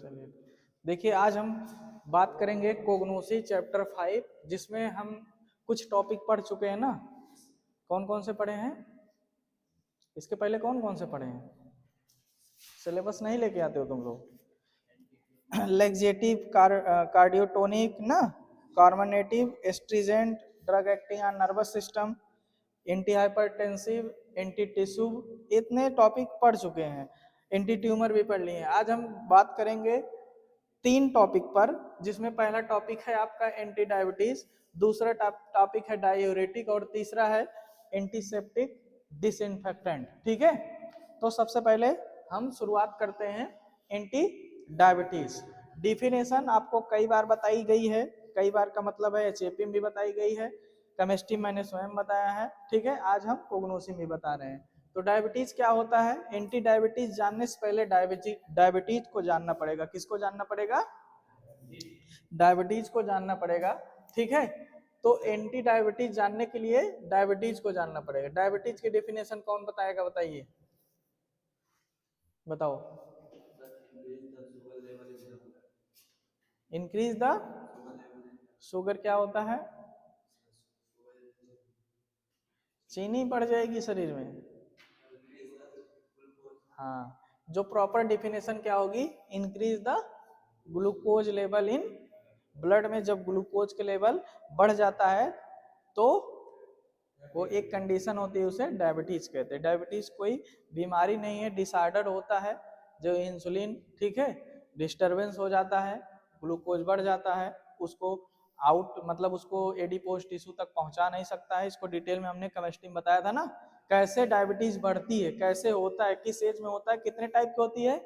चलिए देखिए, आज हम बात करेंगे कोग्नोसी चैप्टर 5, जिसमें हम कुछ टॉपिक पढ़ चुके हैं ना। कौन कौन से पढ़े हैं? इसके पहले कौन कौन से पढ़े हैं? सिलेबस नहीं लेके आते हो तुम लोग? लेग्जेटिव, कार्डियोटोनिक ना, कार्बोनेटिव, astringent, drug acting on nervous system, anti hypertensive, anti tissue, इतने टॉपिक पढ़ चुके हैं। एंटी ट्यूमर भी पढ़ लिए हैं। आज हम बात करेंगे 3 टॉपिक पर, जिसमें पहला टॉपिक है आपका एंटी डायबिटीज, दूसरा टॉपिक है डायूरेटिक और तीसरा है एंटीसेप्टिक डिसइंफेक्टेंट। ठीक है, तो सबसे पहले हम शुरुआत करते हैं एंटी डायबिटीज। डिफिनेशन आपको कई बार बताई गई है, कई बार का मतलब है एचएपी में भी बताई गई है, केमिस्ट्री मैंने स्वयं बताया है। ठीक है, आज हम कोग्नोसी में बता रहे हैं। तो डायबिटीज क्या होता है? एंटी डायबिटीज जानने से पहले डायबिटीज को जानना पड़ेगा। किसको जानना पड़ेगा? डायबिटीज को जानना पड़ेगा। ठीक है, तो एंटी डायबिटीज जानने के लिए डायबिटीज को जानना पड़ेगा। डायबिटीज की डेफिनेशन कौन बताएगा? बताइए, बताओ। इंक्रीज द शुगर क्या होता है? चीनी बढ़ जाएगी शरीर में। हाँ, जो प्रॉपर डिफिनेशन क्या होगी? Increase the glucose level in blood में। जब ग्लूकोज के लेवल बढ़ जाता है तो वो एक कंडीशन होती है, उसे डायबिटीज कहते हैं। डायबिटीज कोई बीमारी नहीं है, डिसऑर्डर होता है। जो इंसुलिन, ठीक है, डिस्टरबेंस हो जाता है, ग्लूकोज बढ़ जाता है, उसको आउट मतलब उसको एडिपोज टिश्यू तक पहुंचा नहीं सकता है। इसको डिटेल में हमने केमिस्ट्री में बताया था ना, कैसे डायबिटीज बढ़ती है, कैसे होता है, किस एज में होता है, कितने टाइप की होती है?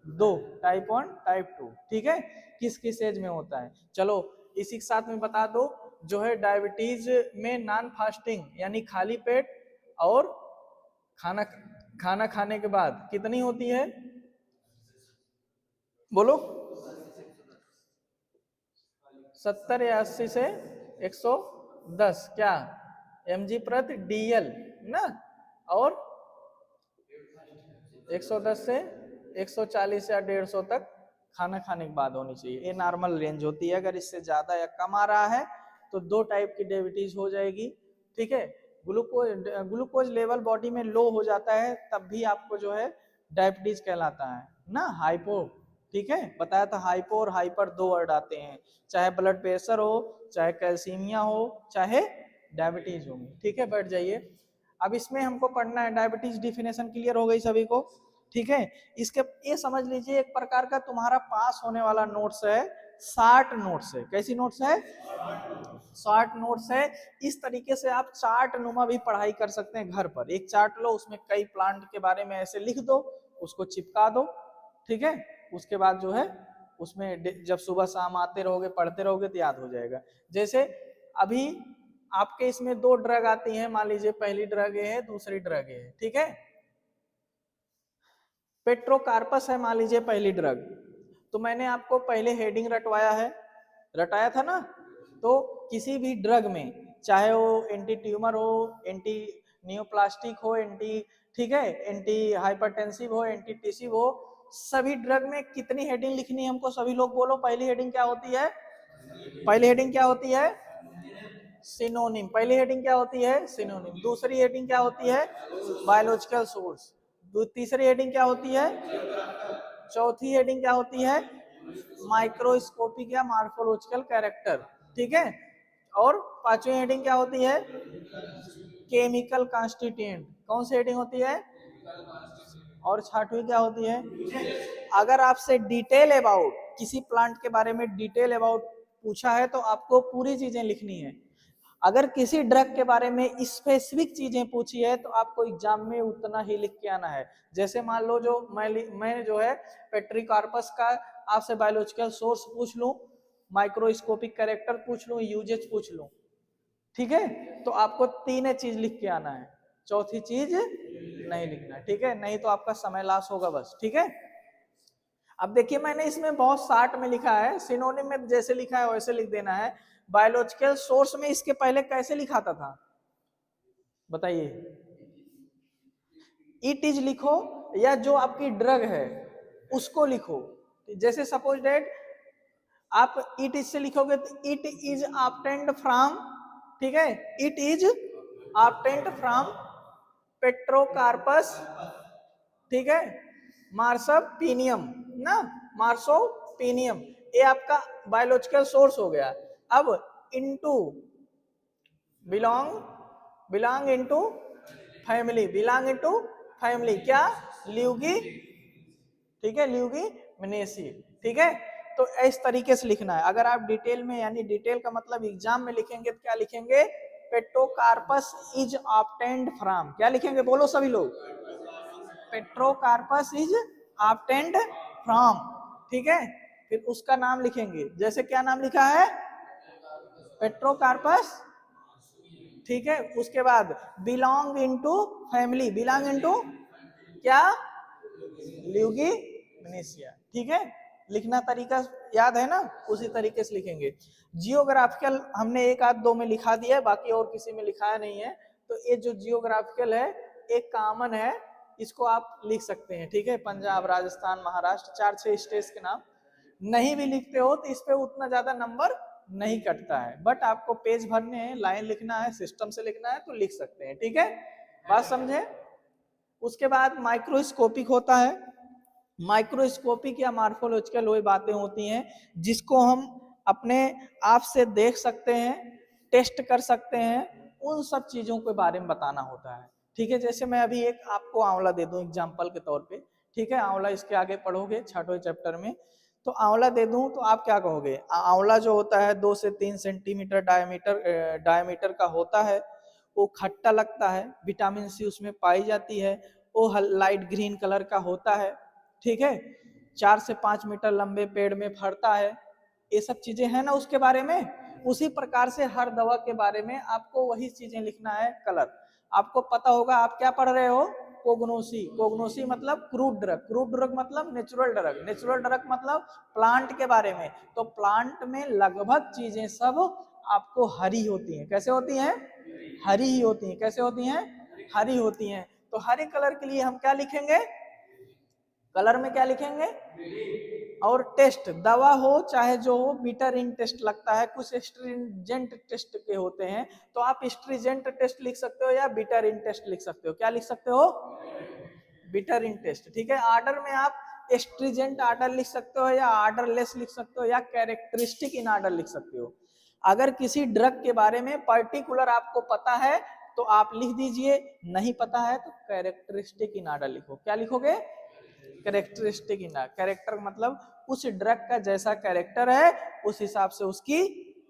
2, टाइप 1 टाइप 2। ठीक है, किस किस एज में होता है। चलो इसी के साथ में बता दो, जो है डायबिटीज में नॉन फास्टिंग यानी खाली पेट और खाना खाना खाने के बाद कितनी होती है? बोलो। 70 या 80 से 110 क्या mg प्रति dl ना, और 110 से 140 या 150 तक खाना खाने के बाद होनी चाहिए। ये नॉर्मल रेंज होती है। अगर इससे ज्यादा या कम आ रहा है तो 2 टाइप की डायबिटीज हो जाएगी। ठीक है, ग्लूकोज लेवल बॉडी में लो हो जाता है, तब भी आपको जो है डायबिटीज कहलाता है ना, हाइपो। ठीक है, बताया था हाइपो और हाइपर 2 वर्ड आते हैं, चाहे ब्लड प्रेशर हो, चाहे कैल्सीमिया हो, चाहे डायबिटीज हो। ठीक है, बैठ जाइए। अब इसमें हमको पढ़ना है डायबिटीज। डिफिनेशन क्लियर हो गई सभी को? ठीक है, इसके ये समझ लीजिए एक प्रकार का तुम्हारा पास होने वाला नोट्स है, 60 नोट्स है। कैसी नोट्स है? 60 नोट्स है। इस तरीके से आप चार्ट नुमा भी पढ़ाई कर सकते हैं घर पर। एक चार्ट लो, उसमें कई प्लांट के बारे में ऐसे लिख दो, उसको चिपका दो। ठीक है, उसके बाद जो है उसमें जब सुबह शाम आते रहोगे, पढ़ते रहोगे तो याद हो जाएगा। जैसे अभी आपके इसमें 2 ड्रग आती हैं, मान लीजिए पहली ड्रग ये है, दूसरी ड्रग ये है। ठीक है, पेट्रोकार्पस है मान लीजिए पहली ड्रग, तो मैंने आपको पहले हेडिंग रटवाया है, रटाया था ना। तो किसी भी ड्रग में, चाहे वो एंटी ट्यूमर हो, एंटी नियोप्लास्टिक हो, एंटी, ठीक है, एंटी हाइपरटेंसिव हो, एंटी टिश्यू हो, सभी ड्रग में कितनी हेडिंग लिखनी है हमको? सभी लोग बोलो, पहली हेडिंग क्या होती है? पहली हेडिंग क्या होती है? सिनोनिम। पहली हेडिंग क्या होती है? सिनोनिम। दूसरी हेडिंग क्या होती है? Biological source. तीसरी हेडिंग क्या होती है? चौथी हेडिंग क्या होती है? माइक्रोस्कोपिक या मॉर्फोलॉजिकल कैरेक्टर। ठीक है, और पांचवी हेडिंग क्या होती है? Chemical constituent. कौन सी हेडिंग होती है? और छठवीं क्या होती है? अगर आपसे डिटेल अबाउट किसी प्लांट के बारे में डिटेल अबाउट पूछा है तो आपको पूरी चीजें लिखनी है। अगर किसी ड्रग के बारे में स्पेसिफिक चीजें पूछी है तो आपको एग्जाम में उतना ही लिख के आना है। जैसे मान लो जो मैं जो है पेट्रिकार्पस का आपसे बायोलॉजिकल सोर्स पूछ लूं, माइक्रोस्कोपिक कैरेक्टर पूछ लूं, यूजेज पूछ लूं, ठीक है, तो आपको 3 चीज लिख के आना है, चौथी चीज नहीं लिखना है। ठीक है, नहीं तो आपका समय लॉस होगा बस। ठीक है, अब देखिए मैंने इसमें बहुत शार्ट में लिखा है, सिनोनिम में जैसे लिखा है वैसे लिख देना है। बायोलॉजिकल सोर्स में इसके पहले कैसे लिखाता था बताइए? इट इज लिखो, या जो आपकी ड्रग है उसको लिखो। जैसे सपोज डेट आप इट इज से लिखोगे तो इट इज ऑब्टेन्ड फ्रॉम, ठीक है, इट इज ऑब्टेन्ड फ्रॉम पेट्रोकार्पस, ठीक है, मार्सोपिनियम ना, मार्सोपिनियम, ये आपका बायोलॉजिकल सोर्स हो गया। अब into belong into family, belong into family क्या, ल्यूगी, ठीक है, ल्यूगी मिनेसी, ठीक है। तो इस तरीके से लिखना है। अगर आप डिटेल में, यानी डिटेल का मतलब एग्जाम में लिखेंगे तो क्या लिखेंगे, पेट्रोकार्पस इज ऑब्टेन्ड फ्रॉम, क्या लिखेंगे बोलो सभी लोग, पेट्रोकार्पस इज ऑब्टेन्ड फ्रॉम, ठीक है। फिर उसका नाम लिखेंगे, जैसे क्या नाम लिखा है, पेट्रोकार्पस, ठीक है। उसके बाद belong into family, belong into क्या, ल्यूगी मिनेसिया, ठीक है। लिखना तरीका याद है ना, उसी तरीके से लिखेंगे। जियोग्राफिकल हमने एक आध दो में लिखा दिया है, बाकी और किसी में लिखाया नहीं है। तो ये जो जियोग्राफिकल है एक कॉमन है, इसको आप लिख सकते हैं, ठीक है। पंजाब, राजस्थान, महाराष्ट्र, 4-6 स्टेट्स के नाम। नहीं भी लिखते हो तो इस पे उतना ज्यादा नंबर नहीं कटता है, बट आपको पेज भरने हैं, लाइन लिखना है, सिस्टम से लिखना है तो लिख सकते हैं, ठीक है, बात समझे। उसके बाद माइक्रोस्कोपिक होता है। माइक्रोस्कोपिक या मार्फोलॉजिकल वही बातें होती हैं जिसको हम अपने आप से देख सकते हैं, टेस्ट कर सकते हैं, उन सब चीजों के बारे में बताना होता है, ठीक है। जैसे मैं अभी एक आपको आंवला दे दूं एग्जाम्पल के तौर पे, ठीक है, आंवला इसके आगे पढ़ोगे 6वें चैप्टर में, तो आंवला दे दूं तो आप क्या कहोगे, आंवला जो होता है 2 से 3 सेंटीमीटर डायमीटर का होता है, वो खट्टा लगता है, विटामिन सी उसमें पाई जाती है, वो लाइट ग्रीन कलर का होता है, ठीक है, 4 से 5 मीटर लंबे पेड़ में फरता है, ये सब चीजें हैं ना उसके बारे में। उसी प्रकार से हर दवा के बारे में आपको वही चीजें लिखना है। कलर आपको पता होगा, आप क्या पढ़ रहे हो, कोग्नोसी, कोग्नोसी मतलब क्रूड ड्रग, क्रूड ड्रग मतलब नेचुरल ड्रग, नेचुरल ड्रग मतलब प्लांट के बारे में। तो प्लांट में लगभग चीजें सब आपको हरी होती हैं, कैसे होती हैं, हरी ही होती हैं, कैसे होती हैं, हरी होती हैं। तो हरे कलर के लिए हम क्या लिखेंगे, कलर में क्या लिखेंगे, और टेस्ट, दवा हो चाहे जो हो, बिटर इन टेस्ट लगता है, कुछ स्ट्रिंजेंट टेस्ट के होते हैं, तो आप स्ट्रिंजेंट टेस्ट लिख सकते हो या बिटर इन टेस्ट लिख सकते हो, क्या लिख सकते हो, बिटर इन टेस्ट, ठीक है। आर्डर में आप स्ट्रिंजेंट आर्डर लिख सकते हो या आर्डर लेस लिख सकते हो या कैरेक्टरिस्टिक इन आर्डर लिख सकते हो। अगर किसी ड्रग के बारे में पर्टिकुलर आपको पता है तो आप लिख दीजिए, नहीं पता है तो कैरेक्टरिस्टिक इन आर्डर लिखो, क्या लिखोगे, कैरेक्टरिस्टिक इन, कैरेक्टर मतलब उस ड्रग का जैसा कैरेक्टर है उस हिसाब से उसकी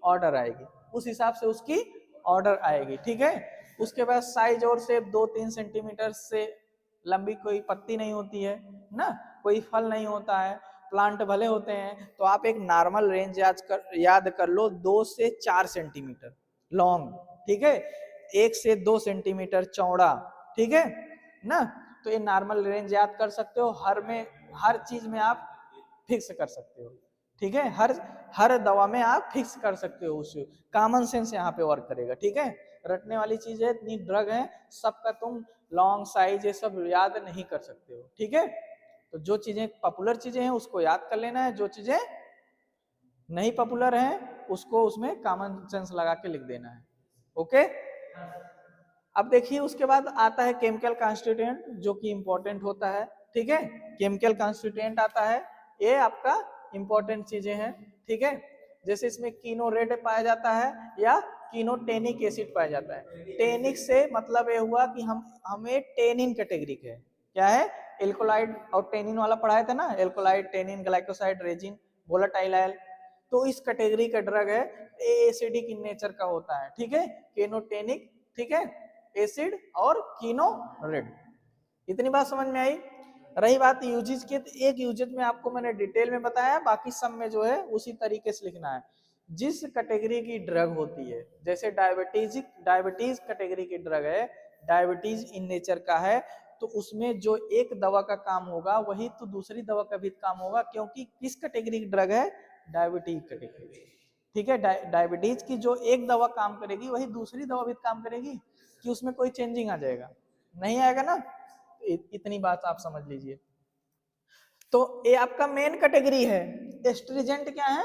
ऑर्डर आएगी, उस हिसाब से उसकी ऑर्डर आएगी, ठीक है। उसके बाद साइज और शेप 2-3 सेंटीमीटर से लंबी कोई पत्ती नहीं होती है ना, कोई फल नहीं होता है, प्लांट भले होते हैं, तो आप एक नॉर्मल रेंज याद कर लो, 2 से 4 सेंटीमीटर लॉन्ग, ठीक है, 1 से 2 सेंटीमीटर चौड़ा, ठीक है ना। तो ये नॉर्मल रेंज याद कर सकते हो, हर चीज में आप फिक्स कर सकते हो, ठीक है, हर दवा में आप फिक्स कर सकते हो, उस कॉमन सेंस यहाँ पे वर्क करेगा, ठीक है। रटने वाली चीज है, इतनी ड्रग है, सबका तुम लॉन्ग साइज ये सब याद नहीं कर सकते हो, ठीक है। तो जो चीजें पॉपुलर चीजें हैं उसको याद कर लेना है, जो चीजें नहीं पॉपुलर हैं उसको उसमें कॉमन सेंस लगा के लिख देना है, ओके। अब देखिए उसके बाद आता है केमिकल कॉन्स्टिट्यूएंट जो कि इंपॉर्टेंट होता है, ठीक है। केमिकल कॉन्स्टिट्यूएंट आता है, ये आपका इंपॉर्टेंट चीजें हैं, ठीक है। जैसे इसमें कीनोरेड पाया जाता है या कीनोटेनिक एसिड पाया जाता है। टेनिक से मतलब ये हुआ कि हमें टेनिन कैटेगरी के, क्या है, एल्कोलाइड और टेनिन वाला पढ़ाया था ना, alkaloid, tannin, glycoside, resin, volatile oil, तो इस कैटेगरी का ड्रग है, एसिडिक इन नेचर का होता है, ठीक है, केनोटेनिक, ठीक है, एसिड और कीनोरेड। इतनी बात समझ में आई। रही बात यूजेज की, तो एक यूजेज में आपको मैंने डिटेल में बताया, बाकी सब में जो है उसी तरीके से लिखना है। जिस कैटेगरी की ड्रग होती है, जैसे डायबिटीज कैटेगरी की ड्रग है, डायबिटीज इन नेचर का है, तो उसमें जो एक दवा का काम होगा वही तो दूसरी दवा का भी काम होगा, क्योंकि किस कैटेगरी की ड्रग है, डायबिटीज कैटेगरी, ठीक है। डायबिटीज की जो एक दवा काम करेगी वही दूसरी दवा भी काम करेगी, कि उसमें कोई चेंजिंग आ जाएगा, नहीं आएगा ना। इतनी बात आप समझ लीजिए। तो ये आपका मेन कैटेगरी है। एस्ट्रिजेंट क्या है?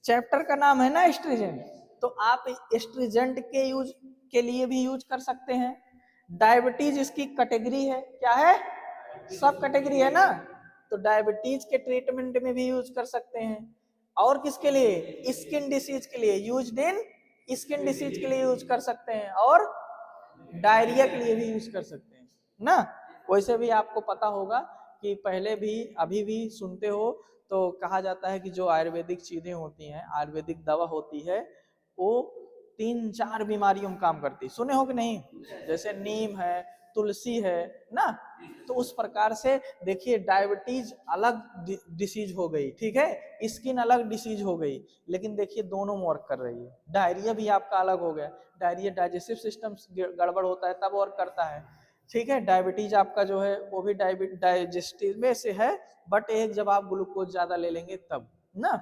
चैप्टर का नाम है ना एस्ट्रिजेंट, तो आप एस्ट्रिजेंट के यूज के लिए भी यूज कर सकते हैं। डायबिटीज इसकी कैटेगरी है, क्या है? सब कैटेगरी है ना, तो डायबिटीज के ट्रीटमेंट में भी यूज कर सकते हैं। और किसके लिए? स्किन डिसीज के लिए, यूज्ड इन स्किन डिसीज के लिए यूज कर सकते हैं, और डायरिया के लिए भी यूज कर सकते हैं ना। वैसे भी आपको पता होगा कि पहले भी अभी भी सुनते हो तो कहा जाता है कि जो आयुर्वेदिक चीजें होती हैं, आयुर्वेदिक दवा होती है, वो 3-4 बीमारियों में काम करती, सुने हो कि नहीं? जैसे नीम है, तुलसी है ना, तो उस प्रकार से देखिए डायबिटीज अलग डिसीज हो गई, ठीक है, स्किन अलग डिसीज हो गई, लेकिन देखिए दोनों वर्क कर रही है। डायरिया भी आपका अलग हो गया, डायरिया डाइजेस्टिव सिस्टम गड़बड़ होता है तब वर्क करता है, ठीक है। डायबिटीज आपका जो है वो भी डाइजेस्टिव में से है, बट एक जब आप ग्लूकोज ज्यादा ले लेंगे तब ना।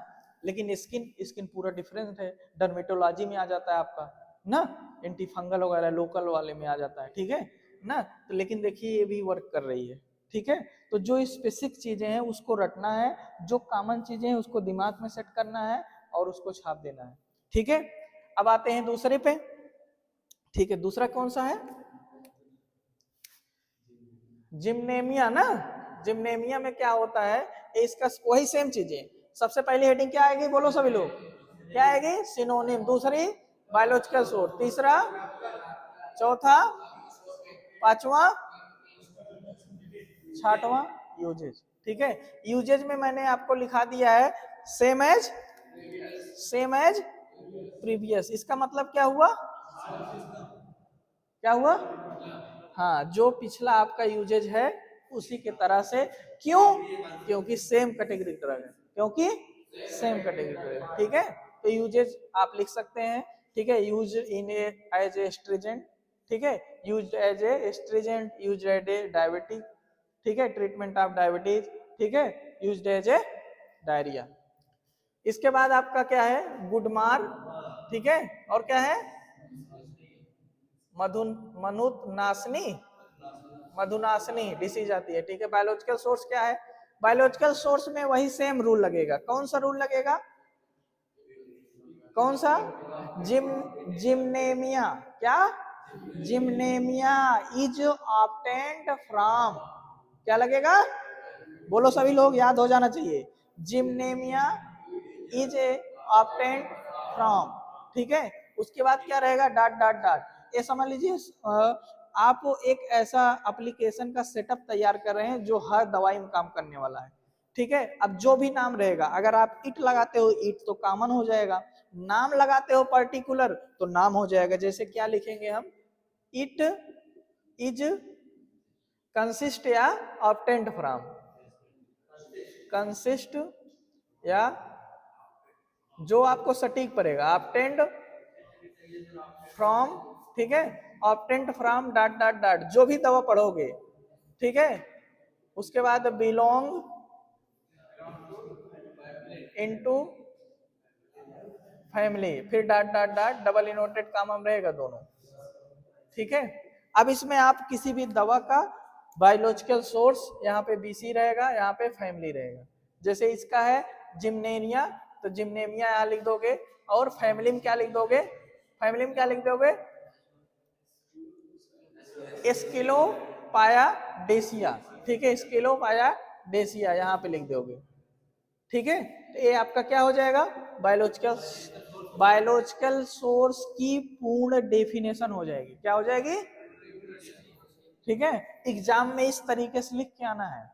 लेकिन स्किन स्किन पूरा डिफरेंट है, डर्मेटोलॉजी में आ जाता है आपका ना, एंटी फंगल वगैरह लोकल वाले में आ जाता है, ठीक है ना। तो लेकिन देखिए ये भी वर्क कर रही है, ठीक है। तो जो स्पेसिफिक चीजें हैं उसको रटना है, जो कॉमन चीजें हैं उसको दिमाग में सेट करना है और उसको छाप देना है, ठीक है। अब आते हैं दूसरे पे, ठीक है। दूसरा कौन सा है? जिम्नेमिया ना। जिम्नेमिया में क्या होता है, इसका वही सेम चीजें। सबसे पहली हेडिंग क्या आएगी, बोलो सभी लोग, क्या आएगी? सिनोनिम। दूसरी बायोलॉजिकल सोर्स। तीसरा, चौथा, पांचवा, छठवां यूजेज, ठीक है। यूजेज में मैंने आपको लिखा दिया है सेम एज प्रीवियस। इसका मतलब क्या हुआ? क्या हुआ? हाँ, जो पिछला आपका यूजेज है उसी के तरह से। क्यों? क्योंकि सेम कैटेगरी ड्रग है, क्योंकि सेम कैटेगरी ड्रग है, ठीक है। तो यूजेज आप लिख सकते हैं, ठीक है। Use in as a astringent, ठीक है, use as a astringent, use as a diabetic, ठीक है, ट्रीटमेंट ऑफ डायबिटीज, ठीक है, यूज एज ए डायरिया। इसके बाद आपका क्या है? गुडमार, ठीक है, और क्या है? मधु मनुनाशनी, मधुनाशनी डिसीज आती है, ठीक है। बायोलॉजिकल सोर्स क्या है? बायोलॉजिकल सोर्स में वही सेम रूल लगेगा। कौन सा रूल लगेगा? कौन सा? जिम्नेमिया। क्या? जिम्नेमिया इज ऑब्टेन्ड फ्रॉम, क्या लगेगा? बोलो सभी लोग, याद हो जाना चाहिए। जिम्नेमिया इज ए ऑब्टेन्ड फ्रॉम, ठीक है। उसके बाद क्या रहेगा? Dot dot dot. ये समझ लीजिए आप एक ऐसा एप्लीकेशन का सेटअप तैयार कर रहे हैं जो हर दवाई में काम करने वाला है, ठीक है। अब जो भी नाम रहेगा, अगर आप इट लगाते हो इट तो कॉमन हो जाएगा, नाम लगाते हो पर्टिकुलर तो नाम हो जाएगा। जैसे क्या लिखेंगे हम? इट इज कंसिस्ट या ऑब्टेन्ड फ्रॉम, कंसिस्ट या जो आपको सटीक पड़ेगा, ऑब्टेन्ड फ्रॉम, ठीक है, obtained from dot dot dot, जो भी दवा पढ़ोगे, ठीक है। उसके बाद बिलोंग इनटू फैमिली, फिर dot dot dot, double inverted comma में रहेगा दोनों, ठीक है। अब इसमें आप किसी भी दवा का बायोलॉजिकल सोर्स, यहाँ पे बीसी रहेगा, यहाँ पे फैमिली रहेगा। जैसे इसका है जिम्नेमिया, तो जिम्नेमिया यहाँ लिख दोगे, और फैमिली में क्या लिख दोगे? फैमिली में क्या लिख दोगे? एस्किलोपाया डेसिया, ठीक है, एस्किलोपाया डेसिया यहाँ पे लिख दोगे, ठीक है। तो ये आपका क्या हो जाएगा? बायोलॉजिकल बायोलॉजिकल सोर्स की पूर्ण डेफिनेशन हो जाएगी। क्या हो जाएगी? ठीक है। एग्जाम में इस तरीके से लिख के आना है,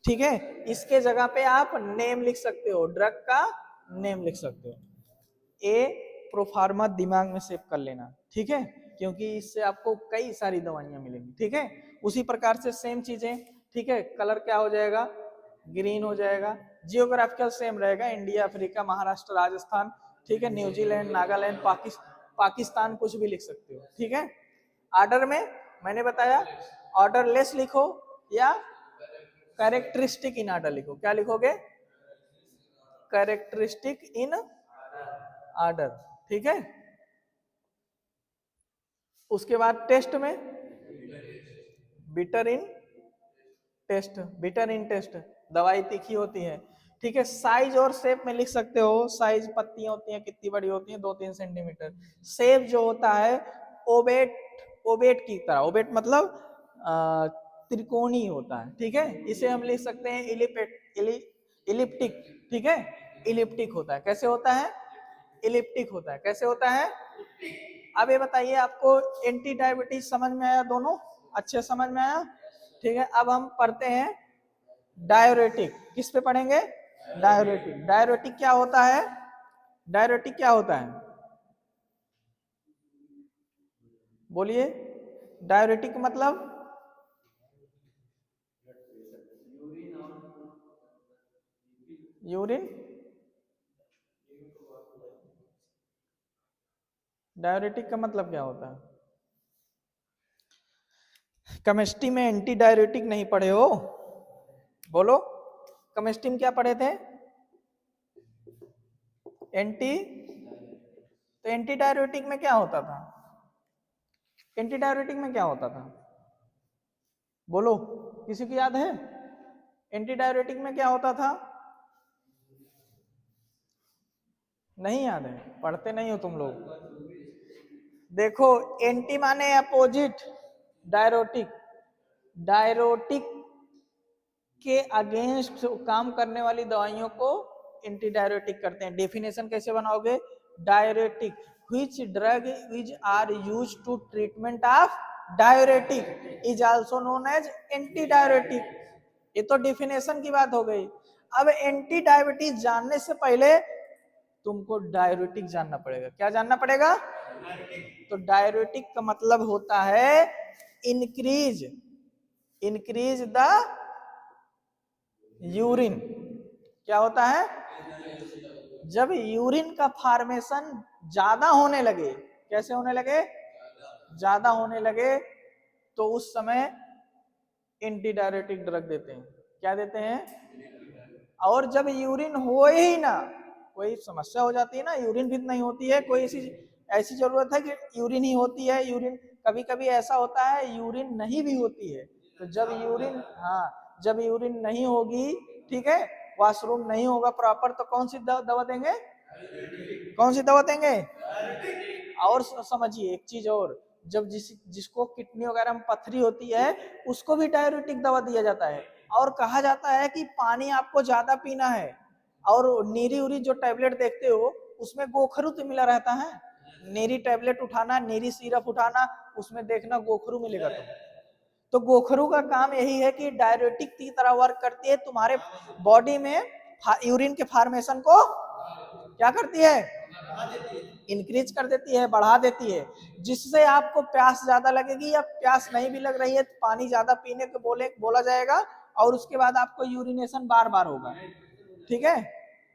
ठीक है। इसके जगह पे आप नेम लिख सकते हो, ड्रग का नेम लिख सकते हो। ए प्रोफार्मा दिमाग में सेव कर लेना, ठीक है, क्योंकि इससे आपको कई सारी दवाइयां मिलेंगी, ठीक है। उसी प्रकार से सेम चीजें, ठीक है। कलर क्या हो जाएगा? ग्रीन हो जाएगा। जियोग्राफिकल सेम रहेगा, इंडिया, अफ्रीका, महाराष्ट्र, राजस्थान, ठीक है, न्यूजीलैंड, नागालैंड, पाकिस्तान, कुछ भी लिख सकते हो, ठीक है। ऑर्डर में मैंने बताया, ऑर्डर लेस लिखो या कैरेक्टरिस्टिक इन ऑर्डर लिखो। क्या लिखोगे? कैरेक्टरिस्टिक इन ऑर्डर, ठीक है। उसके बाद टेस्ट में bitter in taste, bitter in taste, दवाई तीखी होती है। ठीक है, साइज और शेप में लिख सकते हो, साइज पत्तियां होती हैं कितनी बड़ी होती हैं, 2-3 सेंटीमीटर। शेप जो होता है ओबेट, ओबेट की तरह, ओबेट मतलब त्रिकोणी होता है। ठीक है, इसे हम लिख सकते हैं इलिप्टिक। ठीक है, इलिप्टिक होता है। कैसे होता है? इलिप्टिक होता है। कैसे होता है? अब ये बताइए, आपको एंटी डायबिटीज समझ में आया? दोनों अच्छे समझ में आया? ठीक है, अब हम पढ़ते हैं डायरेटिक। किस पे पढ़ेंगे? डायरेटिक। डायरेटिक क्या होता है? डायरेटिक क्या होता है? बोलिए। डायरेटिक मतलब? यूरिन। डायरेटिक का मतलब क्या होता है? केमिस्ट्री में एंटी डायरेटिक नहीं पढ़े हो? बोलो, केमिस्ट्री में क्या पढ़े थे? एंटी। तो एंटी डायरेटिक में क्या होता था? एंटी डायरेटिक में क्या होता था? बोलो, किसी को याद है? एंटी डायरेटिक में क्या होता था? नहीं याद है? पढ़ते नहीं हो तुम लोग। देखो, एंटी माने अपोजिट, डायरोटिक, डायरोटिक के अगेंस्ट काम करने वाली दवाइयों को एंटी डायरेटिक करते हैं। डेफिनेशन कैसे बनाओगे? Diuretic, which drug is are use to treatment of diuretic is also known as anti diuretic. ये तो डेफिनेशन की बात हो गई। अब एंटी डायबिटीज जानने से पहले तुमको डायरेटिक जानना पड़ेगा। क्या जानना पड़ेगा? तो डायरेटिक का मतलब होता है इंक्रीज, इंक्रीज द यूरिन। क्या होता है? जब यूरिन का फॉर्मेशन ज्यादा होने लगे, कैसे होने लगे? ज्यादा होने लगे, तो उस समय एंटी डायरेटिक ड्रग देते हैं। क्या देते हैं? और जब यूरिन हो ही ना, कोई समस्या हो जाती है ना, यूरिन भी नहीं होती है, कोई ऐसी ऐसी जरूरत है कि यूरिन ही होती है, यूरिन कभी कभी ऐसा होता है यूरिन नहीं भी होती है। तो जब यूरिन, हाँ, जब यूरिन नहीं होगी, ठीक है, वॉशरूम नहीं होगा प्रॉपर, तो कौन सी दवा देंगे? कौन सी दवा देंगे? और समझिए एक चीज और, जब जिसको किडनी वगैरह में पथरी होती है, उसको भी डायरेटिक दवा दिया जाता है। और कहा जाता है कि पानी आपको ज्यादा पीना है। और नीरी उरी जो टैबलेट देखते हो, उसमें गोखरू तो मिला रहता है। नीरी टैबलेट उठाना, नीरी सिरप उठाना, उसमें देखना गोखरू मिलेगा। तो गोखरू का काम यही है कि डायरेटिक की तरह वर्क करती है, तुम्हारे बॉडी में यूरिन के फॉर्मेशन को क्या करती है? इंक्रीज कर देती है, बढ़ा देती है, जिससे आपको प्यास ज्यादा लगेगी, या प्यास नहीं भी लग रही है तो पानी ज्यादा पीने को बोला जाएगा। और उसके बाद आपको यूरिनेशन बार बार होगा। ठीक है,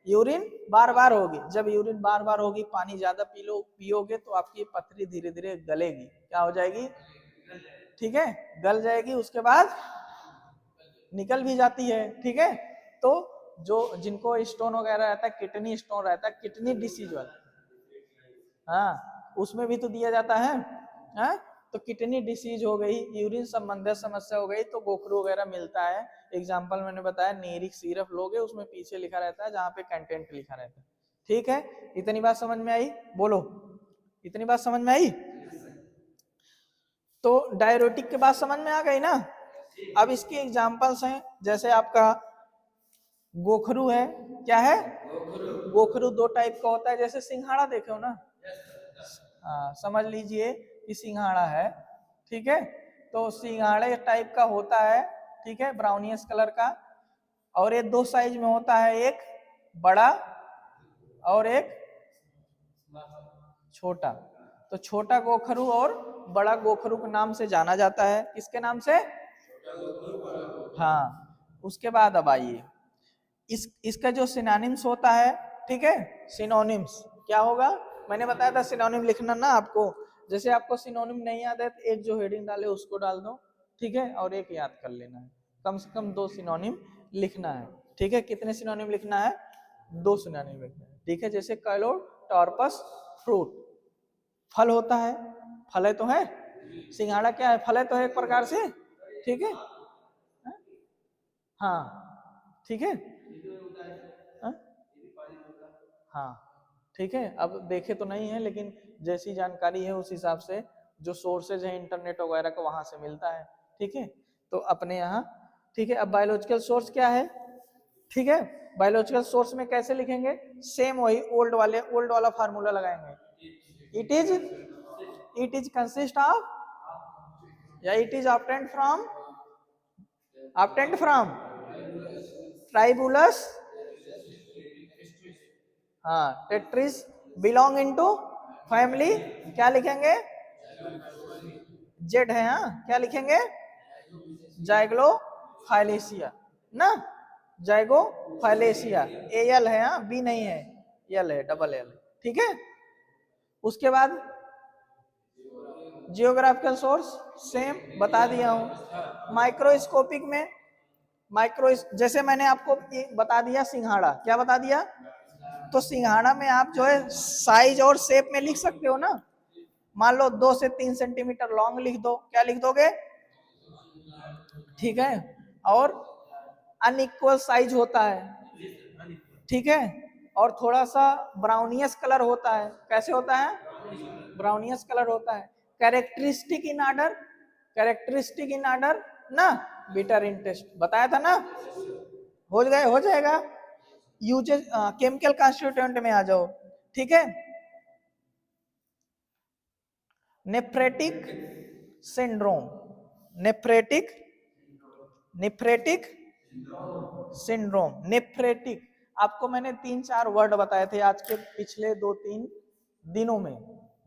यूरिन बार बार होगी। जब यूरिन बार बार होगी, पानी ज्यादा पियोगे, तो आपकी पथरी धीरे धीरे गलेगी। क्या हो जाएगी? ठीक है, गल जाएगी। उसके बाद निकल भी जाती है। ठीक है, तो जो जिनको स्टोन वगैरह रहता है, किडनी स्टोन रहता है, किडनी डिसीज वाला, हाँ, उसमें भी तो दिया जाता है। हाँ, तो किडनी डिसीज हो गई, यूरिन संबंधित समस्या हो गई, तो गोखरू वगैरह मिलता है। एग्जाम्पल मैंने बताया, नीरिक सिरप लोगे, उसमें पीछे लिखा रहता है जहाँ पे कंटेंट लिखा रहता है। ठीक है, इतनी बात समझ में आई? बोलो, इतनी बात समझ में आई? तो डायरेटिक के बाद समझ में आ गई ना? अब इसके एग्जाम्पल्स हैं, जैसे आपका गोखरू है। क्या है? गोखरू दो टाइप का होता है। जैसे सिंघाड़ा देखे हो ना, समझ लीजिए कि सिंघाड़ा है। ठीक है, तो सिंघाड़े टाइप का होता है। ठीक है, ब्राउनियस कलर का। और ये दो साइज में होता है, एक बड़ा और एक छोटा। तो छोटा गोखरू और बड़ा गोखरू के नाम से जाना जाता है। किसके नाम से? हाँ। उसके बाद अब आइए, इसका जो सिनोनिम्स होता है, ठीक है, सिनोनिम्स क्या होगा? मैंने बताया था सिनोनिम लिखना ना आपको। जैसे आपको सिनोनिम नहीं याद है तो एक जो हेडिंग डाले उसको डाल दो। ठीक है, और एक याद कर लेना है। कम से कम 2 सिनोनिम लिखना है। ठीक है, कितने सिनोनिम लिखना है? 2 सिनोनिम लिखना है। ठीक है, जैसे कैलोटॉर्पस फ्रूट, फल होता है, फल है तो है। सिंघाड़ा क्या है? फल है तो है एक प्रकार से। ठीक है, हाँ ठीक है। हाँ? हाँ ठीक है, अब देखे तो नहीं है लेकिन जैसी जानकारी है उस हिसाब से जो सोर्सेज है इंटरनेट वगैरह का वहां से मिलता है। ठीक है, तो अपने यहाँ ठीक है। अब बायोलॉजिकल सोर्स क्या है? ठीक है, बायोलॉजिकल सोर्स में कैसे लिखेंगे? सेम वही ओल्ड वाला फार्मूला लगाएंगे। इट इज कंसिस्ट ऑफ या इट इज obtained from ट्राइबुलस, हाँ टेट्रिस, बिलोंग इनटू फैमिली, क्या लिखेंगे? जेड है, हाँ क्या लिखेंगे? जाइग्लोफाइलेशिया ना, जाइगोफाइलेशिया। एल है, हाँ बी नहीं है, एल है, डबल एल। ठीक है, उसके बाद जियोग्राफिकल सोर्स सेम बता दिया हूं। माइक्रोस्कोपिक में माइक्रो जैसे मैंने आपको बता दिया सिंघाड़ा, क्या बता दिया? तो सिंघाड़ा में आप जो है साइज और शेप में लिख सकते हो ना। मान लो 2 से 3 सेंटीमीटर लॉन्ग लिख दो, क्या लिख दोगे? ठीक है, और अनइक्वल साइज होता है। ठीक है, और थोड़ा सा ब्राउनियस कलर होता है। कैसे होता है? ब्राउनियस कलर होता है। Characteristic in order, characteristic in order ना, बिटर इन टेस्ट बताया था ना। हो गए, हो जाएगा। यूजेस केमिकल कॉन्स्टिट्यूएंट में आ जाओ। ठीक है, nephritic syndrome, nephritic, nephritic syndrome, nephritic. आपको मैंने 3-4 वर्ड बताए थे आज के पिछले 2-3 दिनों में,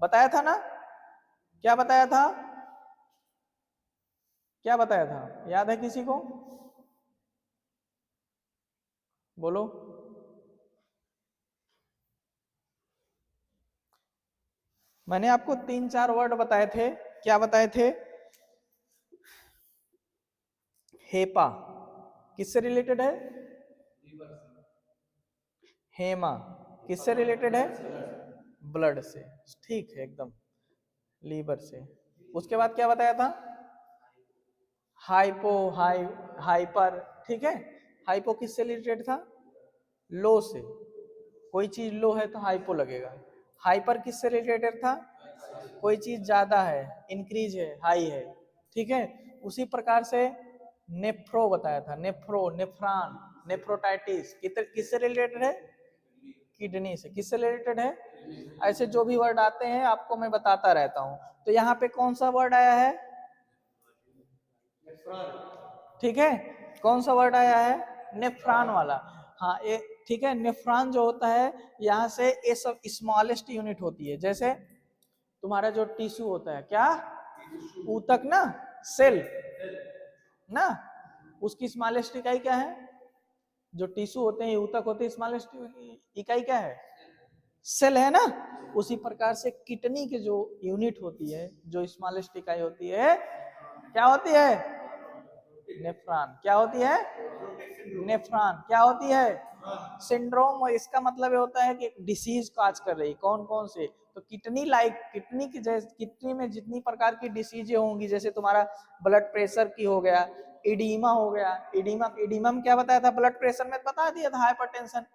बताया था ना? क्या बताया था? क्या बताया था, याद है किसी को? बोलो। मैंने आपको 3-4 वर्ड बताए थे। क्या बताए थे? हेपा किससे रिलेटेड है? हेमा किससे रिलेटेड है? ब्लड से। ठीक है एकदम, लीवर से। उसके बाद क्या बताया था? Hypo, hyper. ठीक है, हाइपो किससे रिलेटेड था? लो से। कोई चीज लो है तो हाइपो लगेगा। हाइपर किससे रिलेटेड था? कोई चीज ज्यादा है, इंक्रीज है, हाई है। ठीक है, उसी प्रकार से नेफ्रो बताया था, नेफ्रो, नेफ्रॉन, नेफ्रोटाइटिस किससे रिलेटेड है? किडनी से। किससे रिलेटेड है? ऐसे जो भी वर्ड आते हैं आपको मैं बताता रहता हूं। तो यहाँ पे कौन सा वर्ड आया है? ठीक है, कौन सा वर्ड आया है? नेफ्रॉन वाला। हाँ ठीक है, नेफ्रॉन जो होता है यहाँ से ये सब स्मॉलेस्ट यूनिट होती है। जैसे तुम्हारा जो टिश्यू होता है, क्या ऊतक ना, सेल ना, उसकी स्मॉलेस्ट इकाई क्या है? जो टिश्यू होते हैं, ऊतक होते हैं, स्मॉलेस्ट इकाई क्या है? सेल है ना। उसी प्रकार से किडनी की जो यूनिट होती है, जो स्मॉलेस्ट इकाई होती है, क्या होती है? नेफ्रॉन। क्या होती है? नेफ्रॉन। क्या होती है? सिंड्रोम। और इसका मतलब ये होता है कि एक डिसीज काज कर रही। कौन कौन से? तो किडनी लाइक, किडनी की जैसे किडनी में जितनी प्रकार की डिसीजें होंगी, जैसे तुम्हारा ब्लड प्रेशर की हो गया, इडीमा हो गया। इडीमा, इडीमा में क्या बताया था? ब्लड प्रेशर में बता दिया था, हाइपरटेंशन।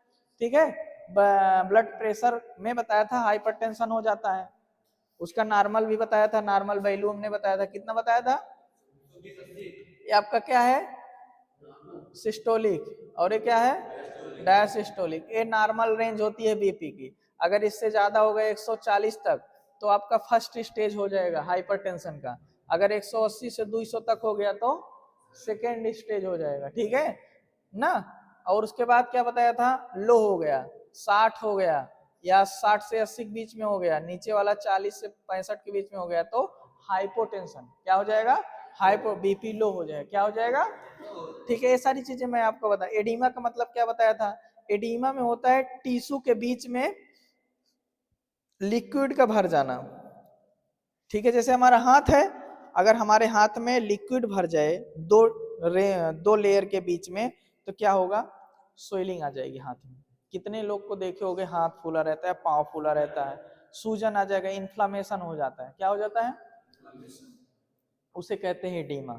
ठीक है, ब्लड प्रेशर में बताया था हाइपरटेंशन हो जाता है। उसका नॉर्मल भी बताया था, नॉर्मल वैल्यू हमने बताया था, कितना बताया था? ये आपका क्या है? सिस्टोलिक। और ये क्या है? डायसिस्टोलिक। ये नॉर्मल रेंज होती है बीपी की। अगर इससे ज्यादा हो गए 140 तक तो आपका फर्स्ट स्टेज हो जाएगा हाइपरटेंशन का। अगर 180 से 200 तक हो गया तो सेकेंड स्टेज हो जाएगा। ठीक है ना। और उसके बाद क्या बताया था? लो हो गया, 60 हो गया, या 60 से 80 के बीच में हो गया, नीचे वाला 40 से 65 के बीच में हो गया तो हाइपोटेंशन। क्या हो जाएगा? हाइपो, बीपी लो हो जाएगा। क्या हो जाएगा? ठीक है, ये सारी चीजें मैं आपको बता। एडीमा का मतलब क्या बताया था? एडीमा में होता है टिश्यू के बीच में लिक्विड का भर जाना। ठीक है, जैसे हमारा हाथ है, अगर हमारे हाथ में लिक्विड भर जाए दो लेयर के बीच में, तो क्या होगा? स्वेलिंग आ जाएगी हाथ में। कितने लोग को देखे होगे हाथ फूला रहता है, पांव फूला रहता है, सूजन आ जाएगा, इन्फ्लामेशन हो जाता है। क्या हो जाता है? उसे कहते हैं एडीमा।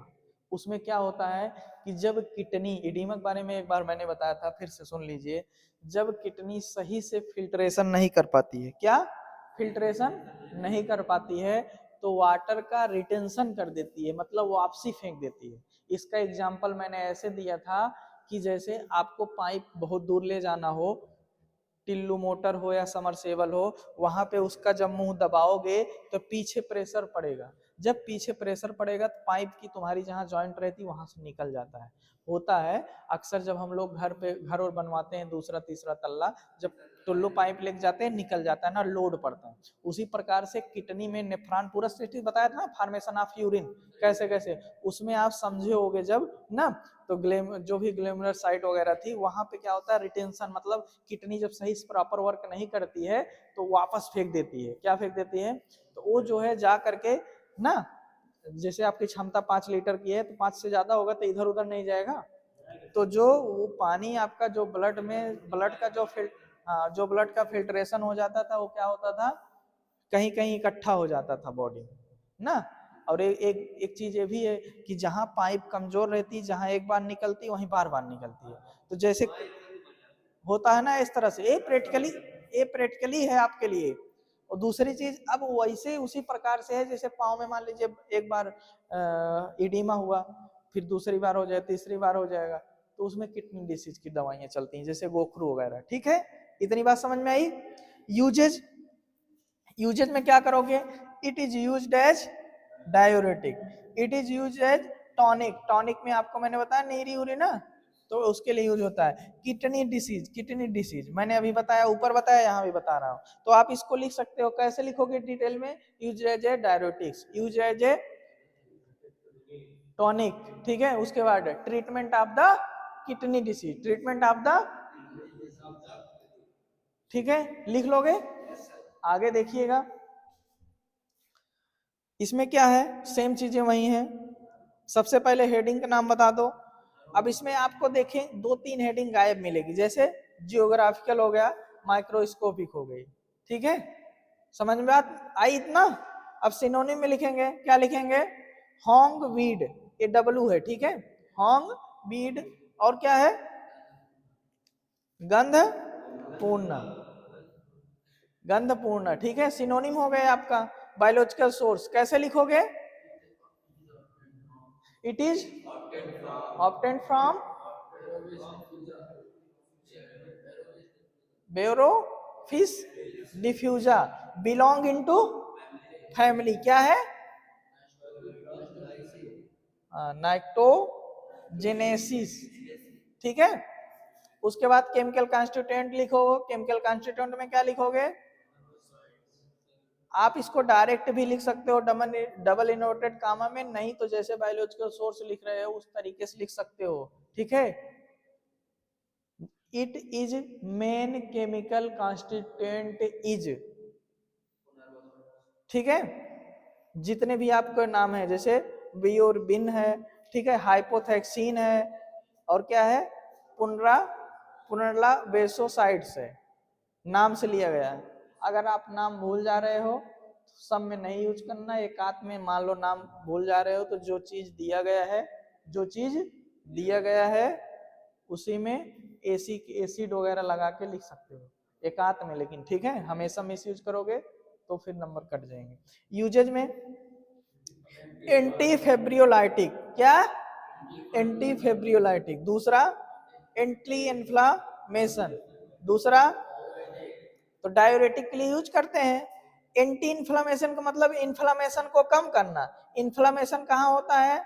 उसमें क्या होता है कि जब किडनी, एडिमा के बारे में एक बार मैंने बताया था, फिर से सुन लीजिए। जब किडनी सही से फिल्ट्रेशन नहीं कर पाती है, क्या फिल्ट्रेशन नहीं कर पाती है, तो वाटर का रिटेंशन कर देती है, मतलब वापसी फेंक देती है। इसका एग्जाम्पल मैंने ऐसे दिया था कि जैसे आपको पाइप बहुत दूर ले जाना हो, टिल्लू मोटर हो या समरसेबल हो, वहां पे उसका जब मुंह दबाओगे तो पीछे प्रेशर पड़ेगा। जब पीछे प्रेशर पड़ेगा तो पाइप की तुम्हारी जहां जॉइंट रहती है वहां से निकल जाता है। होता है अक्सर जब हम लोग घर और बनवाते हैं, दूसरा तीसरा तल्ला, जब टुल्लू पाइप लेके जाते हैं निकल जाता है ना, लोड पड़ता है। उसी प्रकार से किडनी में नेफ्रॉन, पूरा स्टेटस बताया था ना, फॉर्मेशन ऑफ यूरिन कैसे कैसे, उसमें आप समझे होगे जब ना, तो जो भी ग्लैमुलर साइट वगैरह थी वहां पे क्या होता है, रिटेंशन, मतलब किडनी जब सही प्रॉपर वर्क नहीं करती है तो वापस फेंक देती है। क्या फेंक देती है, तो वो जो है जा करके ना, जैसे आपकी क्षमता 5 लीटर की है तो 5 से ज्यादा होगा तो इधर उधर नहीं जाएगा, तो जो वो पानी आपका जो ब्लड में, ब्लड का जो ब्लड का फिल्ट्रेशन हो जाता था, वो क्या होता था, कहीं कहीं इकट्ठा हो जाता था बॉडी में ना। और एक चीज ये भी है कि जहां पाइप कमजोर रहती, जहां एक बार निकलती वहीं बार बार निकलती है, तो जैसे होता है ना इस तरह से, ये प्रैक्टिकली है आपके लिए। और दूसरी चीज, अब वैसे उसी प्रकार से है जैसे पाँव में मान लीजिए एक बार इडीमा हुआ, फिर दूसरी बार हो जाए, तीसरी बार हो जाएगा, तो उसमें किडनी डिसीज की दवाइयां चलती हैं जैसे गोखरू वगैरह। ठीक है, इतनी बात समझ में आई। यूजेज, यूजेज में क्या करोगे, it is used as diuretic, it is used as tonic, tonic में आपको मैंने बताया नीरी उरी ना, तो उसके लिए यूज होता है। किडनी डिसीज, किडनी डिसीज मैंने अभी बताया, ऊपर बताया, यहाँ भी बता रहा हूँ, तो आप इसको लिख सकते हो, कैसे लिखोगे डिटेल में, use as a diuretics, use as a tonic. ठीक है, उसके बाद treatment of the kidney disease, treatment of the, ठीक है, लिख लोगे। आगे देखिएगा, इसमें क्या है, सेम चीजें वही हैं। सबसे पहले हेडिंग का नाम बता दो। अब इसमें आपको देखें 2-3 हेडिंग गायब मिलेगी, जैसे जियोग्राफिकल हो गया, माइक्रोस्कोपिक हो गई। ठीक है, समझ में बात आई इतना। अब सिनोनिम में लिखेंगे, क्या लिखेंगे, होंग वीड, ये डब्लू है, ठीक है, होंग वीड, और क्या है, गंध पूर्ण, गंध पूर्ण। ठीक है, सिनोनिम हो गए आपका। बायोलॉजिकल सोर्स कैसे लिखोगे, it is obtained from Berophis diffusa, belong into family, क्या है, नाइट्रोजेनेसिस। ठीक है, उसके बाद केमिकल कॉन्स्टिट्यूएंट लिखो, केमिकल कॉन्स्टिट्यूएंट में क्या लिखोगे, आप इसको डायरेक्ट भी लिख सकते हो डबल इनवर्टेड कामा में, नहीं तो जैसे बायोलॉजिकल सोर्स लिख रहे हो उस तरीके से लिख सकते हो। ठीक है, it is main chemical constituent is, ठीक है, जितने भी आपके नाम है, जैसे बियोरबिन है, ठीक है, हाइपोथैक्सीन है, और क्या है, पुनरा पुनरला बेसोसाइड्स है, नाम से लिया गया है। अगर आप नाम भूल जा रहे हो तो सब में नहीं यूज करना, एक आध में मान लो नाम भूल जा रहे हो तो जो चीज दिया गया है, जो चीज दिया गया है उसी में एसिड वगैरह लगा के लिख सकते हो एकांत में, लेकिन ठीक है, हमेशा मिस यूज करोगे तो फिर नंबर कट जाएंगे। यूजेज में एंटी फेब्रियोलाइटिक, क्या, एंटी फेब्रियोलाइटिक, दूसरा एंटी इन्फ्लामेशन, दूसरा तो डायूरेटिक के लिए यूज करते हैं। एंटी इन्फ्लामेशन का मतलब इन्फ्लामेशन को कम करना। इन्फ्लामेशन कहाँ होता है,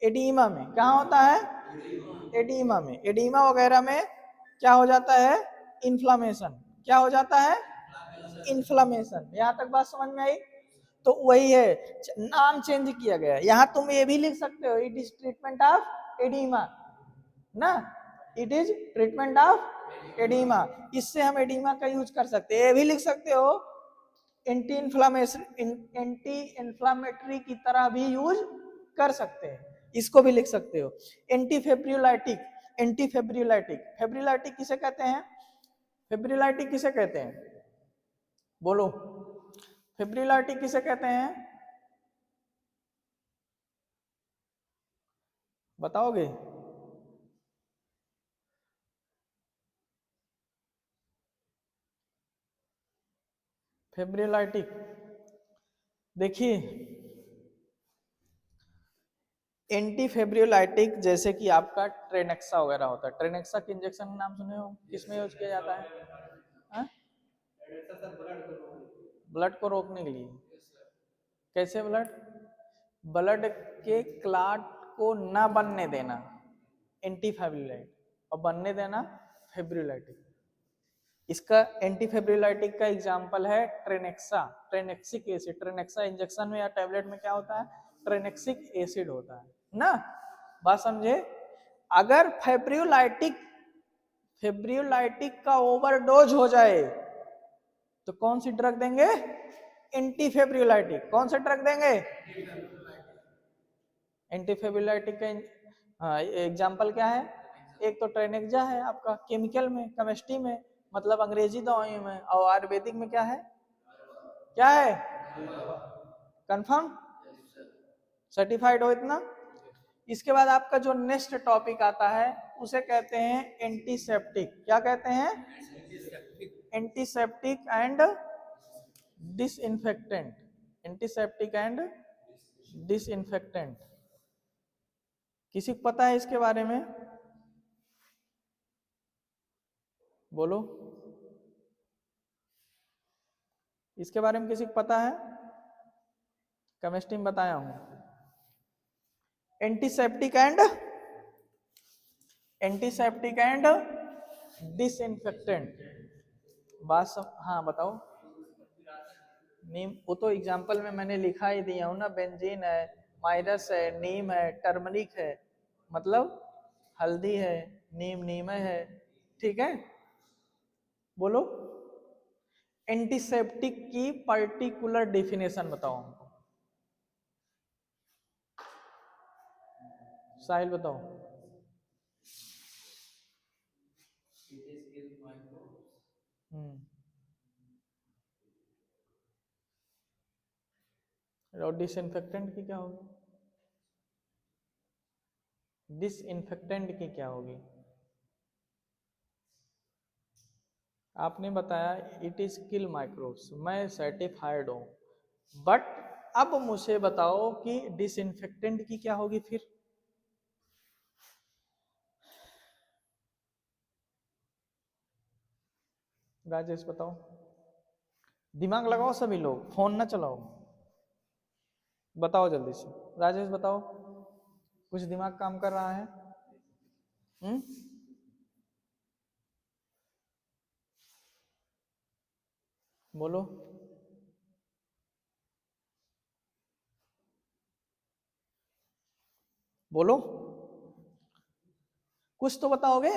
एडीमा में, कहाँ होता है, एडीमा में, एडीमा वगैरह में क्या हो जाता है, इन्फ्लामेशन, क्या हो जाता है, इन्फ्लामेशन। यहां तक बात समझ में आई, तो वही है, नाम चेंज किया गया। यहां तुम ये भी लिख सकते हो, it is treatment of edema ना, it is treatment of edema, इससे हम एडीमा का यूज कर सकते हैं। ये भी लिख सकते हो, एंटी इन्फ्लामेशन, एंटी इन्फ्लामेटरी की तरह भी यूज कर सकते हैं, इसको भी लिख सकते हो। एंटी फेब्रियोलाइटिक, एंटी फेब्रियोलाइटिक, फेब्रियोलाइटिक किसे कहते हैं, फेब्रियोलाइटिक किसे कहते हैं, बोलो, फेब्रियोलाइटिक किसे कहते हैं, बताओगे? फेब्रियोलाइटिक, देखिए एंटी फेब्रियोलाइटिक जैसे कि आपका ट्रेनेक्सा वगैरह होता है। ट्रेनेक्सा के इंजेक्शन का नाम सुने हो, किसमें यूज किया जाता है? हाँ? ब्लड को रोकने के लिए। कैसे ब्लड? ब्लड के क्लाट को ना बनने देना एंटी फेब्रियोलाइट, और बनने देना फेब्रियोलाइटिक। इसका एंटी फेब्रियोलाइटिक का एग्जांपल है ट्रेनेक्सा, ट्रेनेक्सिक एसिड। ट्रेनेक्सा इंजेक्शन में या टैबलेट में क्या होता है? ट्रेनेक्सिक एसिड होता है ना। बात समझे? अगर फेब्रियोलाइटिक का ओवरडोज हो जाए तो कौन सी ड्रग देंगे? एंटी फेब्रियोलाइटिक। कौन सा ड्रग देंगे? एंटी फेब्रियोलाइटिक का एग्जांपल क्या है? एक तो ट्रेनेक्जा है आपका केमिकल में, केमिस्ट्री में, मतलब अंग्रेजी दवाइयों में, और आयुर्वेदिक में क्या है? क्या है? कंफर्म? सर्टिफाइड हो इतना? इसके बाद आपका जो नेक्स्ट टॉपिक आता है उसे कहते हैं एंटीसेप्टिक। क्या कहते हैं? Antiseptic and disinfectant. Antiseptic and disinfectant, किसी को पता है इसके बारे में? बोलो, इसके बारे में किसी को पता है? केमिस्ट्री में बताया हूं। Antiseptic and disinfectant. हाँ बताओ। नीम, वो तो एग्जांपल में मैंने लिखा ही दिया हूं ना, बेंजीन है, माइरस है, नीम है, टर्मरिक है, मतलब हल्दी है, नीम है, ठीक है। बोलो, एंटीसेप्टिक की पर्टिकुलर डेफिनेशन बताओ हमको। साहिल बताओ। और डिसइंफेक्टेंट की क्या होगी? डिसइंफेक्टेंट की क्या होगी? आपने बताया इट इज किल माइक्रोब्स, मैं सर्टिफाइड हूं, बट अब मुझे बताओ कि डिसइंफेक्टेंट की क्या होगी फिर? राजेश बताओ, दिमाग लगाओ सभी लोग, फोन ना चलाओ, बताओ जल्दी से। राजेश बताओ, कुछ दिमाग काम कर रहा है? हम्म? बोलो, बोलो, कुछ तो बताओगे।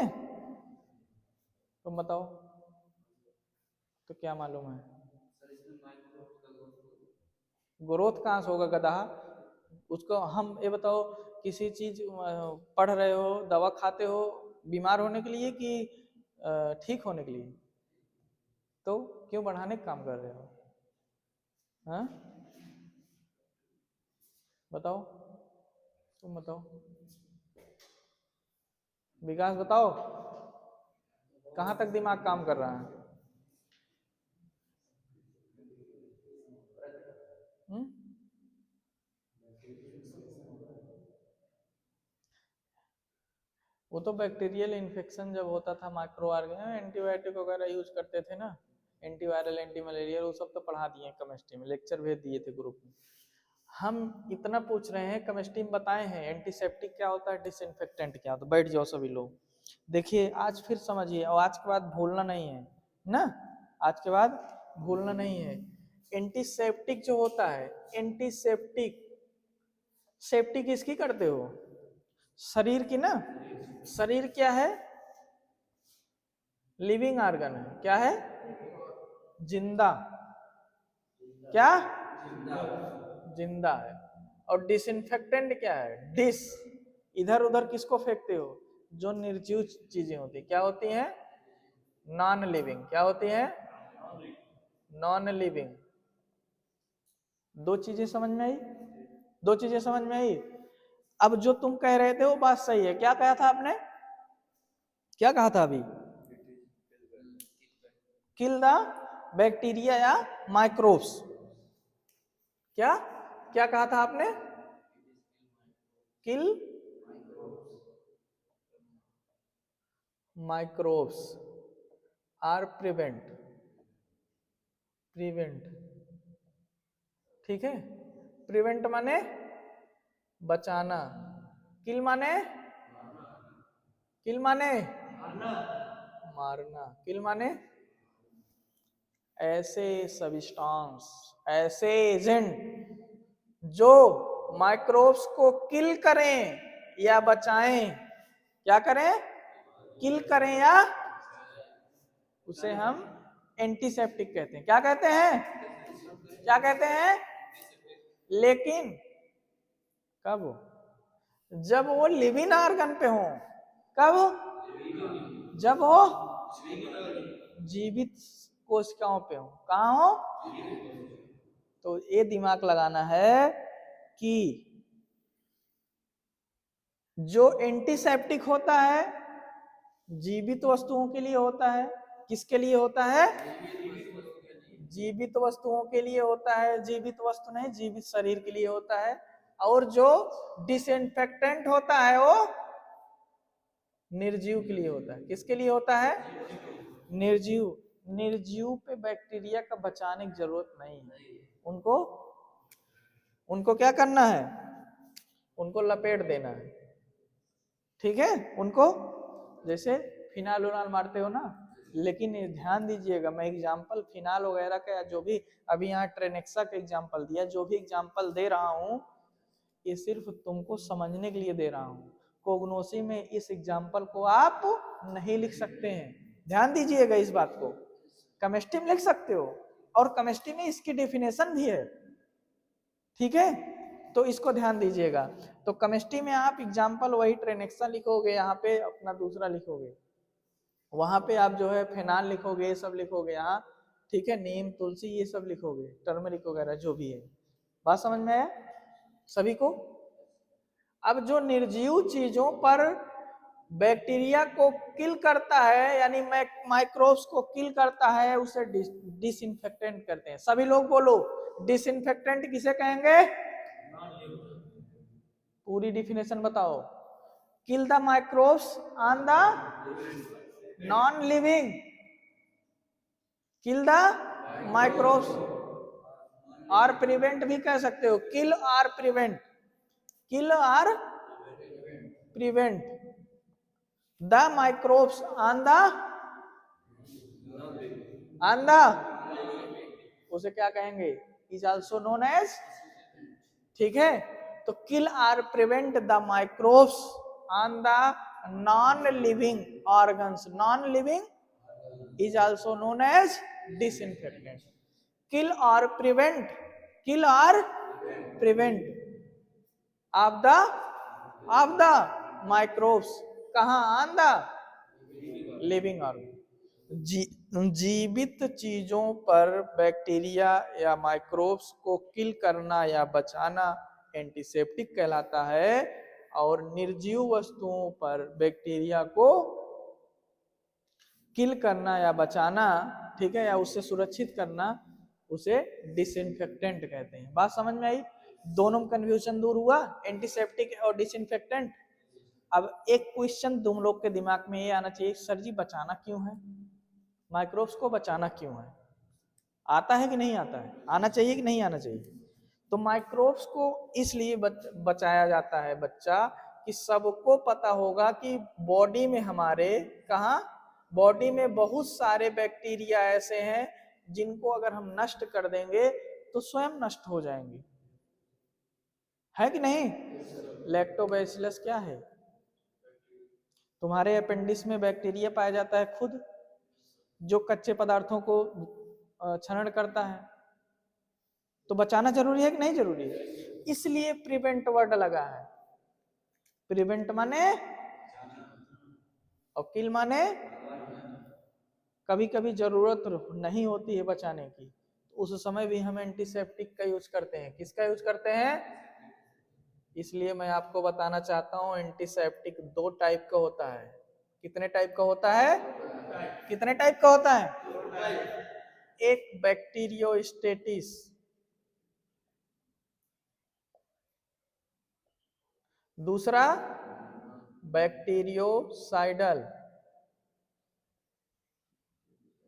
तुम बताओ तो क्या मालूम है? ग्रोथ कहाँ से होगा गधा? उसको हम ये बताओ, किसी चीज पढ़ रहे हो, दवा खाते हो बीमार होने के लिए कि ठीक होने के लिए? तो क्यों बढ़ाने का काम कर रहे हो? हाँ बताओ, तुम बताओ, विकास बताओ, कहाँ तक दिमाग काम कर रहा है? हुँ? वो तो बैक्टीरियल इन्फेक्शन जब होता था, माइक्रो ऑर्गेनिज्म, एंटीबायोटिक वगैरह यूज करते थे ना, एंटीवायरल, एंटी मलेरियल, वो सब तो पढ़ा दिए केमिस्ट्री में, लेक्चर भेज दिए थे ग्रुप में। हम इतना पूछ रहे हैं, केमिस्ट्री में बताए हैं एंटीसेप्टिक क्या होता है, डिसइंफेक्टेंट क्या होता है। बैठ जाओ सभी लोग, देखिए आज फिर समझिए, और आज के बाद भूलना नहीं है ना, आज के बाद भूलना नहीं है। एंटीसेप्टिक जो होता है, एंटीसेप्टिक, सेफ्टी किसकी करते हो? शरीर की ना। शरीर क्या है? लिविंग ऑर्गन है। क्या है? जिंदा। क्या? जिंदा है। और डिसइंफेक्टेंट क्या है? डिस, इधर उधर किसको फेंकते हो? जो निर्जीव चीजें होती क्या होती हैं? Non living. क्या होती हैं? Non living. दो चीजें समझ में आई? दो चीजें समझ में आई। अब जो तुम कह रहे थे वो बात सही है, क्या कहा था आपने, क्या कहा था अभी, किल द बैक्टीरिया या माइक्रोब्स, क्या क्या कहा था आपने, किल माइक्रोब्स आर प्रिवेंट, प्रिवेंट, ठीक है, प्रिवेंट माने बचाना, किल माने, किल माने मारना, किल माने ऐसे सब्सटेंस, ऐसे एजेंट जो माइक्रोब्स को किल करें या बचाएं, क्या करें, किल करें या, उसे हम एंटीसेप्टिक कहते हैं, क्या कहते हैं, क्या कहते हैं, लेकिन कब, जब वो लिविंग ऑर्गन पे हो, कब, जब वो जीवित कोशिकाओं पे हो, कहाँ हो, तो ये दिमाग लगाना है कि जो एंटीसेप्टिक होता है जीवित वस्तुओं के लिए होता है, किसके लिए होता है, जीवित वस्तुओं के लिए होता है, जीवित वस्तु नहीं जीवित शरीर के लिए होता है, और जो डिसइंफेक्टेंट होता है वो निर्जीव के लिए होता है, किसके लिए होता है, निर्जीव, निर्जीव पे बैक्टीरिया का बचाने की जरूरत नहीं है, उनको उनको क्या करना है, उनको लपेट देना है, ठीक है, उनको जैसे फिनाल उनाल मारते हो ना, लेकिन ध्यान दीजिएगा मैं एग्जाम्पल फिनाल वगैरह का जो भी अभी यहाँ ट्रेनेक्सा का एग्जाम्पल दिया, जो भी एग्जाम्पल दे रहा हूँ ये सिर्फ तुमको समझने के लिए दे रहा हूँ, कोग्नोसी में इस एग्जाम्पल को आप नहीं लिख सकते हैं, ध्यान दीजिएगा इस बात को, केमिस्ट्री में लिख सकते हो और केमिस्ट्री में इसकी डेफिनेशन भी है, ठीक है, तो इसको ध्यान दीजिएगा, तो केमिस्ट्री में आप एग्जाम्पल वही ट्रेनेक्सा लिखोगे, यहाँ पे अपना दूसरा लिखोगे, वहां पे आप जो है फेनाल लिखोगे, ये सब लिखोगे यहाँ, ठीक है, नीम तुलसी ये सब लिखोगे, टर्मरिक वगैरह जो भी है, बात समझ में आया सभी को। अब जो निर्जीव चीजों पर बैक्टीरिया को किल करता है यानी माइक्रोब्स को किल करता है उसे डिसइंफेक्टेंट कहते हैं, सभी लोग बोलो डिसइंफेक्टेंट किसे कहेंगे, पूरी डिफिनेशन बताओ, kill the microbes on the non living, kill the microbes, और प्रिवेंट भी कह सकते हो, किल और प्रिवेंट, किल और prevent the microbes on the उसे क्या कहेंगे, इज आल्सो नोन एज, ठीक है, तो किल और prevent the microbes on the non living organs, non living is also known as disinfectant, kill और प्रिवेंट, किल और प्रिवेंट ऑफ द माइक्रोब्स, कहा, ऑन द लिविंग ऑर्गन, जीवित चीजों पर बैक्टीरिया या माइक्रोब्स को किल करना या बचाना एंटीसेप्टिक कहलाता है, और निर्जीव वस्तुओं पर बैक्टीरिया को किल करना या बचाना, ठीक है, या उससे सुरक्षित करना उसे डिसइंफेक्टेंट कहते हैं, बात समझ में आई, दोनों में कंफ्यूजन दूर हुआ, एंटीसेप्टिक और डिसइंफेक्टेंट। अब एक क्वेश्चन तुम लोग के दिमाग में ये आना चाहिए, सर जी बचाना क्यों है, माइक्रोब्स को बचाना क्यों है, आता है कि नहीं आता है, आना चाहिए कि नहीं आना चाहिए, तो माइक्रोब्स को इसलिए बचाया जाता है बच्चा कि सबको पता होगा कि बॉडी में हमारे, कहा, बॉडी में बहुत सारे बैक्टीरिया ऐसे हैं जिनको अगर हम नष्ट कर देंगे तो स्वयं नष्ट हो जाएंगे, है कि नहीं, लैक्टोबैसिलस क्या है, तुम्हारे अपेंडिक्स में बैक्टीरिया पाया जाता है खुद, जो कच्चे पदार्थों को क्षरण करता है, तो बचाना जरूरी है कि नहीं जरूरी है, इसलिए प्रिवेंट वर्ड लगा है, प्रिवेंट माने और किल माने, कभी कभी जरूरत नहीं होती है बचाने की, तो उस समय भी हम एंटीसेप्टिक का यूज करते हैं, किसका यूज करते हैं, इसलिए मैं आपको बताना चाहता हूं एंटीसेप्टिक 2 टाइप का होता है। कितने टाइप का होता है? कितने टाइप का होता है? एक बैक्टीरियोस्टेटिस, दूसरा बैक्टीरियोसाइडल।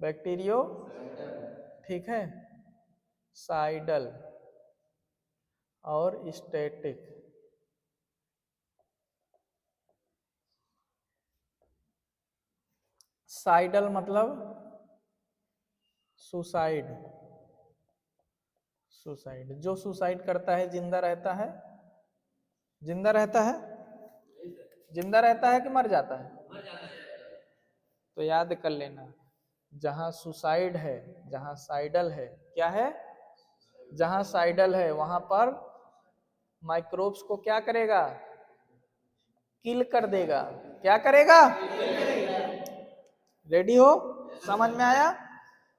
बैक्टीरियो, ठीक है, साइडल और स्टैटिक। साइडल मतलब सुसाइड, सुसाइड जो सुसाइड करता है जिंदा रहता है, जिंदा रहता है, जिंदा रहता है कि मर जाता है? तो याद कर लेना, जहां सुसाइड है, जहां साइडल है, क्या है? जहां साइडल है वहां पर माइक्रोब्स को क्या करेगा? किल कर देगा। क्या करेगा? रेडी हो? समझ में आया?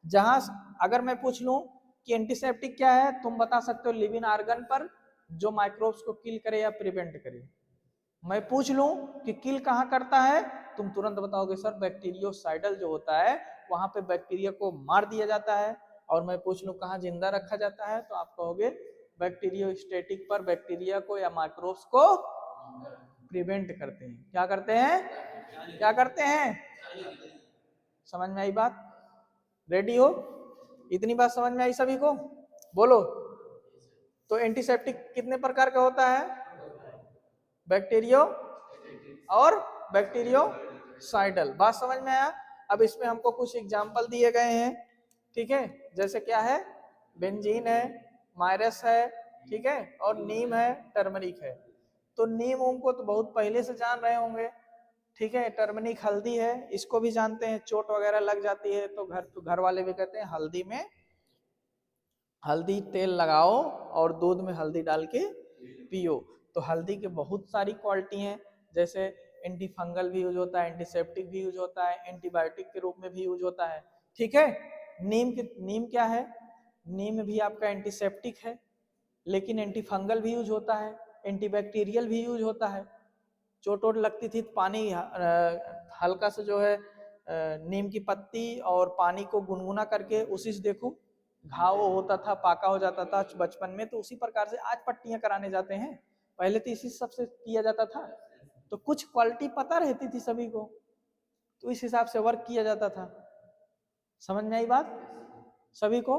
जहां अगर मैं पूछ लूं कि एंटीसेप्टिक क्या है, तुम बता सकते हो लिविंग ऑर्गन पर जो माइक्रोब्स को किल करे या प्रिवेंट करे। मैं पूछ लूं कि किल कहां करता है, तुम तुरंत बताओगे सर बैक्टीरियोसाइडल जो होता है वहां पे बैक्टीरिया को मार दिया जाता है। और मैं पूछ लूं कहां जिंदा रखा जाता है, तो आप कहोगे बैक्टीरियोस्टेटिक पर बैक्टीरिया को या माइक्रोब्स को प्रिवेंट करते हैं। क्या करते हैं? क्या करते हैं? समझ में आई बात? रेडी हो? इतनी बात समझ में आई सभी को? बोलो। तो एंटीसेप्टिक कितने प्रकार का होता है? बैक्टीरियो और बैक्टीरियोसाइडल। बात समझ में आया? अब इसमें हमको कुछ एग्जाम्पल दिए गए हैं, ठीक है, जैसे क्या है? बेंजीन है, मायरस है, ठीक है, और नीम है, टर्मरिक है। तो नीम ओम को तो बहुत पहले से जान रहे होंगे, ठीक है। टर्मरिक हल्दी है, इसको भी जानते हैं, चोट वगैरह लग जाती है तो घर वाले भी कहते हैं हल्दी में हल्दी तेल लगाओ और दूध में हल्दी डाल के पियो। तो हल्दी के बहुत सारी क्वालिटी हैं, जैसे एंटी फंगल भी यूज होता है, एंटीसेप्टिक भी यूज होता है, एंटीबायोटिक के रूप में भी यूज होता है, ठीक है। नीम क्या है? नीम भी आपका एंटीसेप्टिक है, लेकिन एंटी फंगल भी यूज होता है, एंटीबैक्टीरियल भी यूज होता है। चोट वोट लगती थी तो पानी हल्का से जो है नीम की पत्ती और पानी को गुनगुना करके उसी से देखो घाव होता था, पाका हो जाता था बचपन में, तो उसी प्रकार से आज पट्टियां कराने जाते हैं, पहले तो इसी सबसे किया जाता था। तो कुछ क्वालिटी पता रहती थी सभी को, तो इस हिसाब से वर्क किया जाता था। समझ में आई बात सभी को?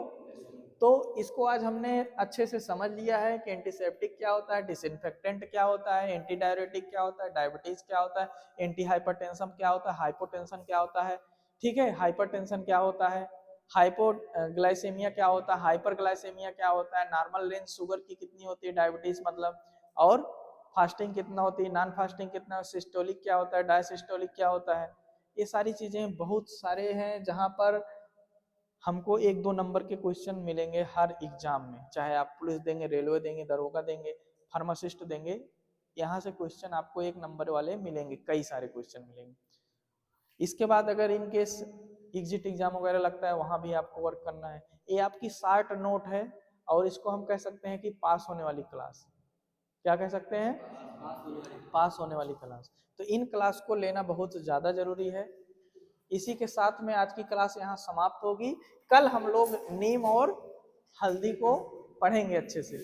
तो इसको आज हमने अच्छे से समझ लिया है कि एंटीसेप्टिक क्या होता है, डिसइंफेक्टेंट क्या होता है, एंटी डायरेटिक क्या होता है, डायबिटीज क्या होता है, एंटी हाइपरटेंशन क्या होता है, हाइपोटेंशन क्या होता है, ठीक है, हाइपरटेंशन क्या होता है, हाइपोग्लाइसेमिया क्या होता है, हाइपरग्लाइसेमिया क्या होता है, नॉर्मल रेंज शुगर की कितनी होती है, डायबिटीज मतलब, और फास्टिंग कितना होती है, नॉन फास्टिंग कितना, सिस्टोलिक क्या होता है, डायसिस्टोलिक क्या होता है। ये सारी चीजें बहुत सारे हैं जहां पर हमको 1-2 नंबर के क्वेश्चन मिलेंगे हर एग्जाम में, चाहे आप पुलिस देंगे, रेलवे देंगे, दरोगा देंगे, फार्मासिस्ट देंगे, यहाँ से क्वेश्चन आपको 1 नंबर वाले मिलेंगे, कई सारे क्वेश्चन मिलेंगे। इसके बाद अगर इन केस एग्जिट एग्जाम वगैरह लगता है वहां भी आपको वर्क करना है। ये आपकी 60 नोट है और इसको हम कह सकते हैं कि पास होने वाली क्लास। क्या कह सकते हैं? पास होने वाली क्लास। तो इन क्लास को लेना बहुत ज्यादा जरूरी है। इसी के साथ में आज की क्लास यहाँ समाप्त होगी। कल हम लोग नीम और हल्दी को पढ़ेंगे अच्छे से।